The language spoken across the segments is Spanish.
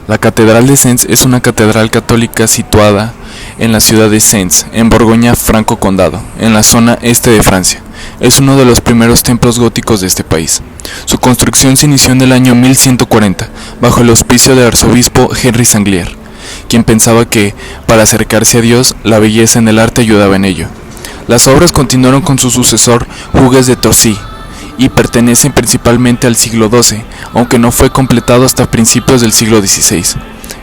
La Catedral de Sens es una catedral católica situada en la ciudad de Sens, en Borgoña-Franco Condado, en la zona este de Francia. Es uno de los primeros templos góticos de este país. Su construcción se inició en el año 1140, bajo el auspicio del arzobispo Henry Sanglier, quien pensaba que, para acercarse a Dios, la belleza en el arte ayudaba en ello. Las obras continuaron con su sucesor, Hugues de Torcy, y pertenecen principalmente al siglo XII, aunque no fue completado hasta principios del siglo XVI.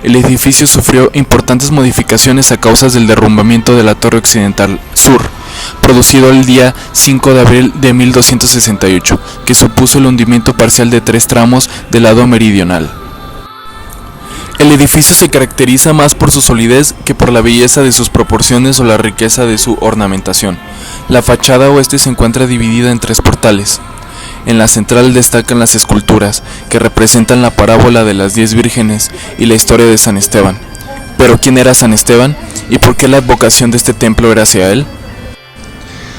El edificio sufrió importantes modificaciones a causa del derrumbamiento de la torre occidental sur, producido el día 5 de abril de 1268, que supuso el hundimiento parcial de 3 tramos del lado meridional. El edificio se caracteriza más por su solidez que por la belleza de sus proporciones o la riqueza de su ornamentación. La fachada oeste se encuentra dividida en 3 portales. En la central destacan las esculturas, que representan la parábola de las 10 vírgenes y la historia de San Esteban. ¿Pero quién era San Esteban? ¿Y por qué la advocación de este templo era hacia él?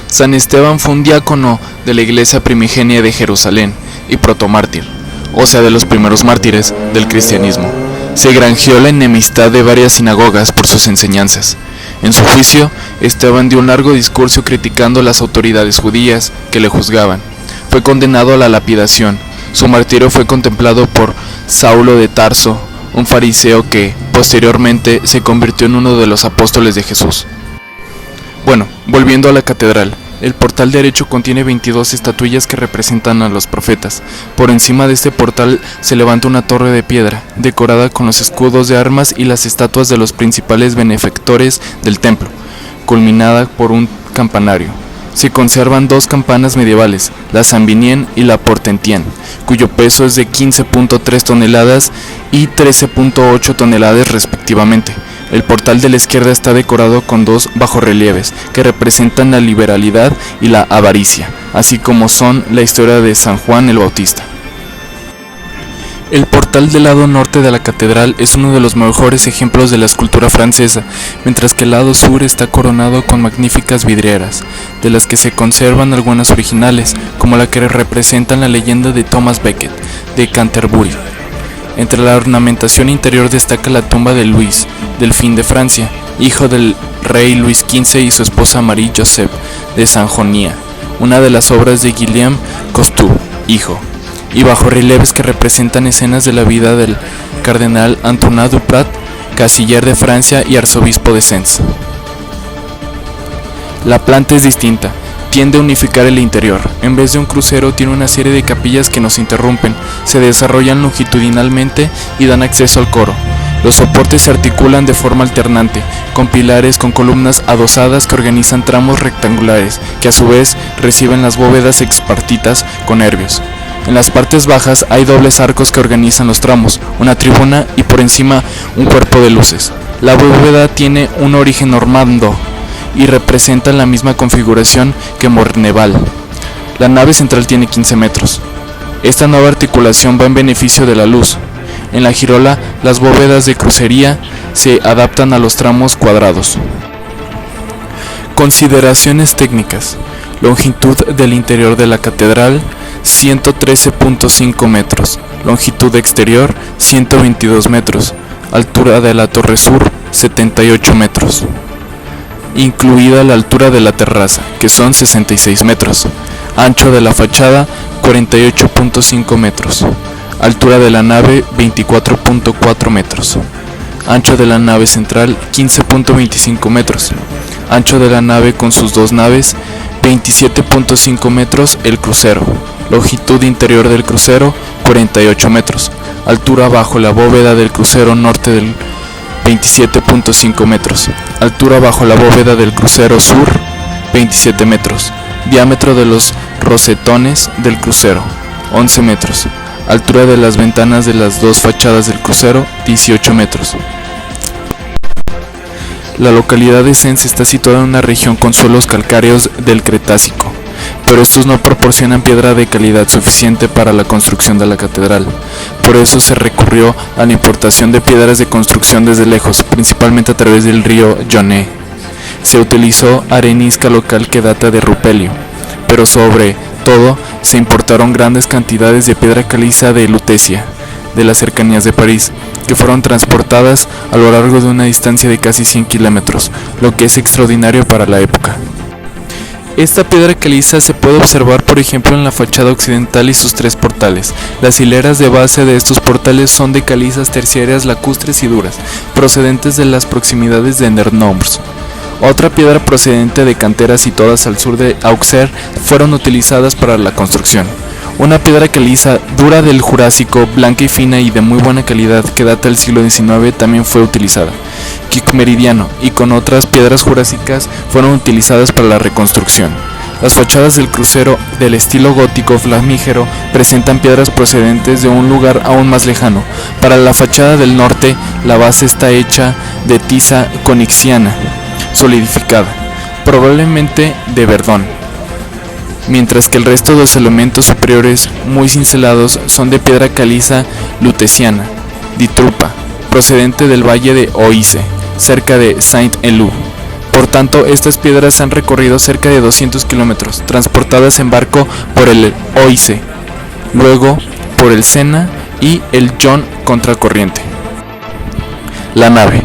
San Esteban fue un diácono de la iglesia primigenia de Jerusalén y protomártir, o sea de los primeros mártires del cristianismo. Se granjeó la enemistad de varias sinagogas por sus enseñanzas. En su juicio, Esteban dio un largo discurso criticando las autoridades judías que le juzgaban. Fue condenado a la lapidación. Su martirio fue contemplado por Saulo de Tarso, un fariseo que, posteriormente, se convirtió en uno de los apóstoles de Jesús. Bueno, volviendo a la catedral, el portal derecho contiene 22 estatuillas que representan a los profetas. Por encima de este portal se levanta una torre de piedra, decorada con los escudos de armas y las estatuas de los principales benefactores del templo, culminada por un campanario. Se conservan 2 campanas medievales, la Saint-Vinien y la Portentien, cuyo peso es de 15.3 toneladas y 13.8 toneladas respectivamente. El portal de la izquierda está decorado con 2 bajorrelieves que representan la liberalidad y la avaricia, así como son la historia de San Juan el Bautista. El portal del lado norte de la catedral es uno de los mejores ejemplos de la escultura francesa, mientras que el lado sur está coronado con magníficas vidrieras, de las que se conservan algunas originales, como la que representan la leyenda de Thomas Becket, de Canterbury. Entre la ornamentación interior destaca la tumba de Luis, delfín de Francia, hijo del rey Luis XV y su esposa Marie-Joseph de Sajonia, una de las obras de Guillaume Cousteau, hijo, y bajorrelieves que representan escenas de la vida del cardenal Antonin Duprat, canciller de Francia y arzobispo de Sens. La planta es distinta, tiende a unificar el interior. En vez de un crucero tiene una serie de capillas que nos interrumpen, se desarrollan longitudinalmente y dan acceso al coro. Los soportes se articulan de forma alternante, con pilares con columnas adosadas que organizan tramos rectangulares, que a su vez reciben las bóvedas expartitas con nervios. En las partes bajas hay dobles arcos que organizan los tramos, una tribuna y por encima un cuerpo de luces. La bóveda tiene un origen normando y representa la misma configuración que Mourneval. La nave central tiene 15 metros. Esta nueva articulación va en beneficio de la luz. En la girola, las bóvedas de crucería se adaptan a los tramos cuadrados. Consideraciones técnicas. Longitud del interior de la catedral, 113.5 metros. Longitud exterior, 122 metros. Altura de la torre sur, 78 metros. Incluida la altura de la terraza, que son 66 metros. Ancho de la fachada, 48.5 metros. Altura de la nave, 24.4 metros. Ancho de la nave central, 15.25 metros. Ancho de la nave con sus 2 naves, 27.5 metros el crucero. Longitud interior del crucero, 48 metros. Altura bajo la bóveda del crucero norte del 27.5 metros. Altura bajo la bóveda del crucero sur, 27 metros. Diámetro de los rosetones del crucero, 11 metros. Altura de las ventanas de las 2 fachadas del crucero, 18 metros. La localidad de Sens está situada en una región con suelos calcáreos del Cretácico, pero estos no proporcionan piedra de calidad suficiente para la construcción de la catedral. Por eso se recurrió a la importación de piedras de construcción desde lejos, principalmente a través del río Yonne. Se utilizó arenisca local que data de Rupelio, pero sobre todo se importaron grandes cantidades de piedra caliza de Lutecia, de las cercanías de París, que fueron transportadas a lo largo de una distancia de casi 100 kilómetros, lo que es extraordinario para la época. Esta piedra caliza se puede observar por ejemplo en la fachada occidental y sus tres portales. Las hileras de base de estos portales son de calizas terciarias lacustres y duras, procedentes de las proximidades de Nernoms. Otra piedra procedente de canteras situadas al sur de Auxerre fueron utilizadas para la construcción. Una piedra caliza dura del Jurásico, blanca y fina y de muy buena calidad que data del siglo XIX también fue utilizada. Quic-meridiano y con otras piedras jurásicas fueron utilizadas para la reconstrucción. Las fachadas del crucero del estilo gótico flamígero presentan piedras procedentes de un lugar aún más lejano. Para la fachada del norte, la base está hecha de tiza conixiana solidificada, probablemente de Verdón, mientras que el resto de los elementos superiores, muy cincelados, son de piedra caliza luteciana, ditrupa, procedente del valle de Oise, cerca de Saint-Éloi. Por tanto, estas piedras han recorrido cerca de 200 kilómetros, transportadas en barco por el Oise, luego por el Sena y el Yonne contracorriente. La nave.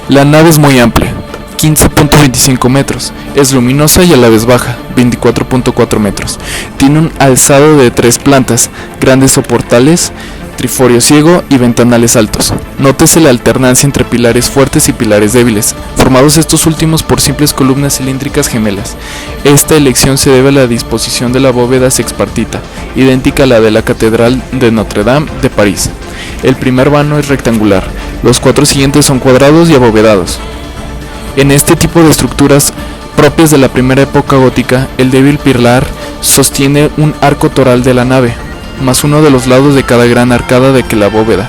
La nave es muy amplia, 15.25 metros, es luminosa y a la vez baja, 24.4 metros. Tiene un alzado de 3 plantas, grandes soportales, triforio ciego y ventanales altos. Nótese la alternancia entre pilares fuertes y pilares débiles, formados estos últimos por simples columnas cilíndricas gemelas. Esta elección se debe a la disposición de la bóveda sexpartita, idéntica a la de la Catedral de Notre Dame de París. El primer vano es rectangular, los 4 siguientes son cuadrados y abovedados. En este tipo de estructuras propias de la primera época gótica, el débil pilar sostiene un arco toral de la nave, más uno de los lados de cada gran arcada de que la bóveda,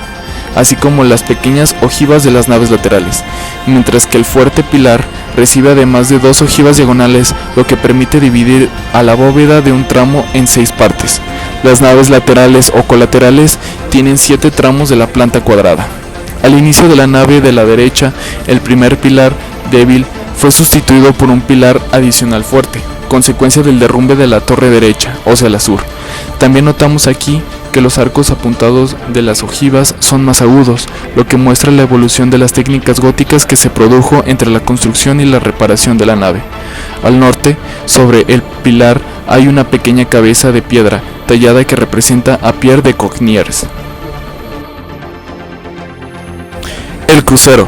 así como las pequeñas ojivas de las naves laterales, mientras que el fuerte pilar recibe además de 2 ojivas diagonales, lo que permite dividir a la bóveda de un tramo en 6 partes. Las naves laterales o colaterales tienen 7 tramos de la planta cuadrada. Al inicio de la nave de la derecha, el primer pilar débil fue sustituido por un pilar adicional fuerte, consecuencia del derrumbe de la torre derecha, o sea la sur. También notamos aquí que los arcos apuntados de las ojivas son más agudos, lo que muestra la evolución de las técnicas góticas que se produjo entre la construcción y la reparación de la nave. Al norte, sobre el pilar, hay una pequeña cabeza de piedra tallada que representa a Pierre de Cogniers. El crucero,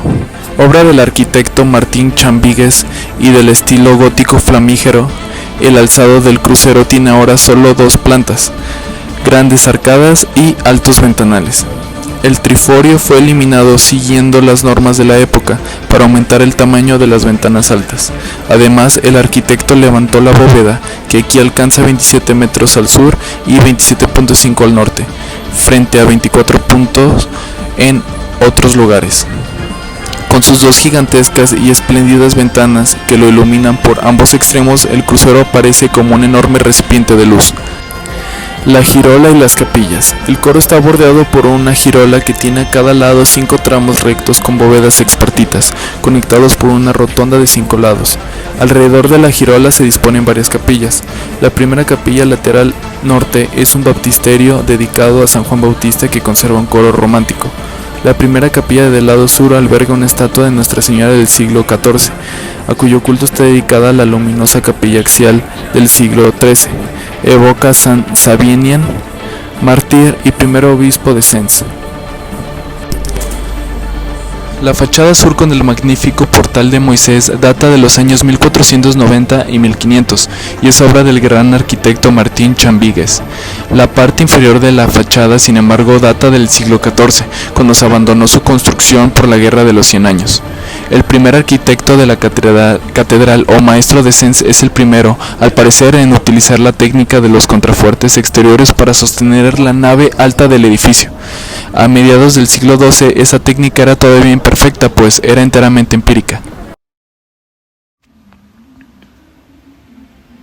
obra del arquitecto Martín Chambigues y del estilo gótico flamígero. El alzado del crucero tiene ahora solo 2 plantas, grandes arcadas y altos ventanales. El triforio fue eliminado siguiendo las normas de la época para aumentar el tamaño de las ventanas altas. Además, el arquitecto levantó la bóveda, que aquí alcanza 27 metros al sur y 27.5 al norte, frente a 24 puntos en otros lugares. Con sus 2 gigantescas y espléndidas ventanas que lo iluminan por ambos extremos, el crucero aparece como un enorme recipiente de luz. La girola y las capillas. El coro está bordeado por una girola que tiene a cada lado 5 tramos rectos con bóvedas sexpartitas, conectados por una rotonda de 5 lados. Alrededor de la girola se disponen varias capillas. La primera capilla lateral norte es un baptisterio dedicado a San Juan Bautista que conserva un coro romántico. La primera capilla del lado sur alberga una estatua de Nuestra Señora del siglo XIV, a cuyo culto está dedicada la luminosa capilla axial del siglo XIII. Evoca a San Sabinian, mártir y primer obispo de Sens. La fachada sur con el magnífico portal de Moisés data de los años 1490 y 1500 y es obra del gran arquitecto Martín Chambigues. La parte inferior de la fachada, sin embargo, data del siglo XIV, cuando se abandonó su construcción por la Guerra de los 100 años. El primer arquitecto de la catedral o maestro de Sens es el primero, al parecer, en utilizar la técnica de los contrafuertes exteriores para sostener la nave alta del edificio. A mediados del siglo XII, esa técnica era todavía imperfecta, pues era enteramente empírica.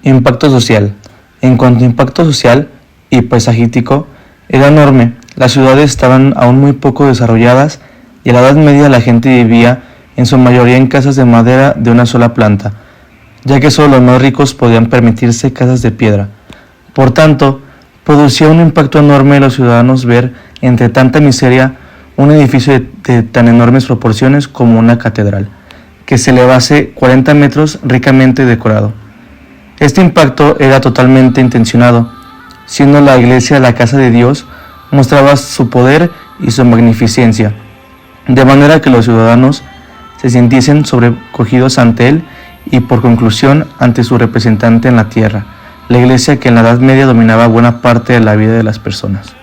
Impacto social. En cuanto a impacto social y paisajístico, era enorme. Las ciudades estaban aún muy poco desarrolladas y a la Edad Media la gente vivía en su mayoría en casas de madera de una sola planta, ya que solo los más ricos podían permitirse casas de piedra. Por tanto, producía un impacto enorme en los ciudadanos ver entre tanta miseria, un edificio de tan enormes proporciones como una catedral, que se elevase 40 metros ricamente decorado. Este impacto era totalmente intencionado, siendo la iglesia la casa de Dios, mostraba su poder y su magnificencia, de manera que los ciudadanos se sintiesen sobrecogidos ante él y por conclusión ante su representante en la tierra, la iglesia que en la Edad Media dominaba buena parte de la vida de las personas.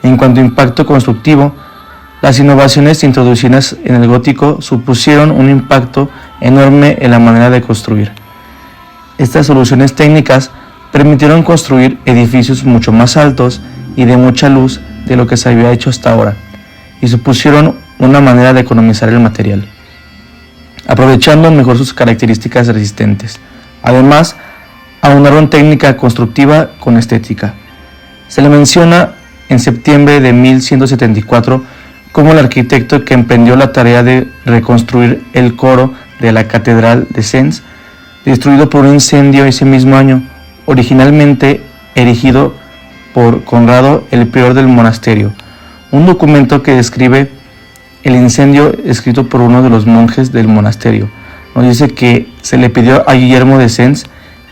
En cuanto a impacto constructivo, las innovaciones introducidas en el gótico supusieron un impacto enorme en la manera de construir. Estas soluciones técnicas permitieron construir edificios mucho más altos y de mucha luz de lo que se había hecho hasta ahora, y supusieron una manera de economizar el material, aprovechando mejor sus características resistentes. Además, aunaron técnica constructiva con estética. Se le menciona en septiembre de 1174 como el arquitecto que emprendió la tarea de reconstruir el coro de la Catedral de Sens, destruido por un incendio ese mismo año, originalmente erigido por Conrado, el prior del monasterio. Un documento que describe el incendio, escrito por uno de los monjes del monasterio, nos dice que se le pidió a Guillermo de Sens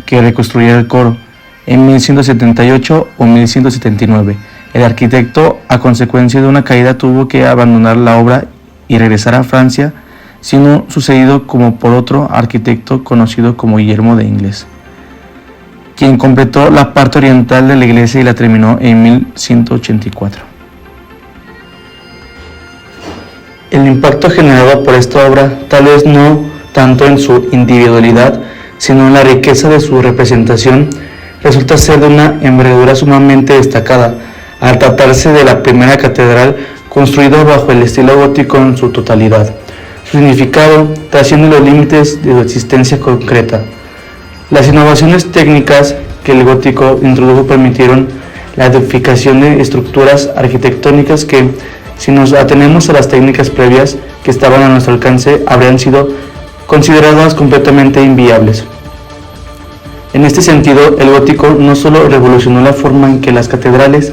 que reconstruyera el coro en 1178 o 1179. El arquitecto, a consecuencia de una caída, tuvo que abandonar la obra y regresar a Francia, siendo sucedido como por otro arquitecto conocido como Guillermo de Ingles, quien completó la parte oriental de la iglesia y la terminó en 1184. El impacto generado por esta obra, tal vez no tanto en su individualidad, sino en la riqueza de su representación, resulta ser de una envergadura sumamente destacada, al tratarse de la primera catedral construida bajo el estilo gótico en su totalidad. Su significado trasciende los límites de su existencia concreta. Las innovaciones técnicas que el gótico introdujo permitieron la edificación de estructuras arquitectónicas que, si nos atenemos a las técnicas previas que estaban a nuestro alcance, habrían sido consideradas completamente inviables. En este sentido, el gótico no solo revolucionó la forma en que las catedrales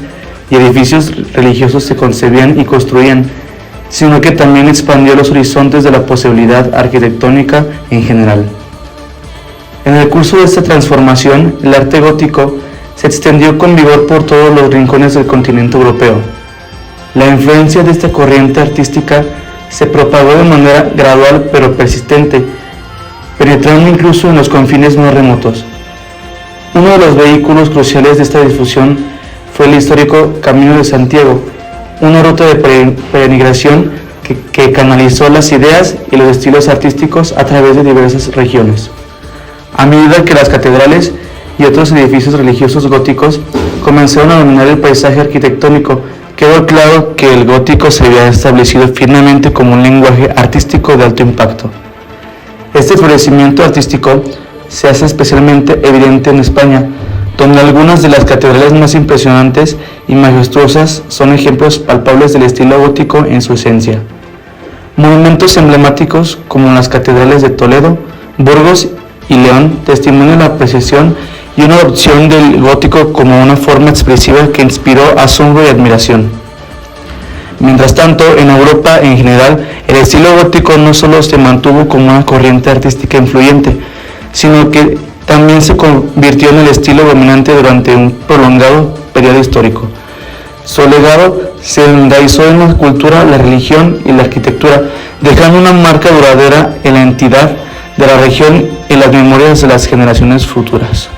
y edificios religiosos se concebían y construían, sino que también expandió los horizontes de la posibilidad arquitectónica en general. En el curso de esta transformación, el arte gótico se extendió con vigor por todos los rincones del continente europeo. La influencia de esta corriente artística se propagó de manera gradual pero persistente, penetrando incluso en los confines más remotos. Uno de los vehículos cruciales de esta difusión fue el histórico Camino de Santiago, una ruta de peregrinación que canalizó las ideas y los estilos artísticos a través de diversas regiones. A medida que las catedrales y otros edificios religiosos góticos comenzaron a dominar el paisaje arquitectónico, quedó claro que el gótico se había establecido firmemente como un lenguaje artístico de alto impacto. Este florecimiento artístico se hace especialmente evidente en España, donde algunas de las catedrales más impresionantes y majestuosas son ejemplos palpables del estilo gótico en su esencia. Monumentos emblemáticos como las catedrales de Toledo, Burgos y León testimonian la apreciación y una adopción del gótico como una forma expresiva que inspiró asombro y admiración. Mientras tanto, en Europa en general, el estilo gótico no solo se mantuvo como una corriente artística influyente, sino que también se convirtió en el estilo dominante durante un prolongado periodo histórico. Su legado se enraizó en la cultura, la religión y la arquitectura, dejando una marca duradera en la entidad de la región y en las memorias de las generaciones futuras.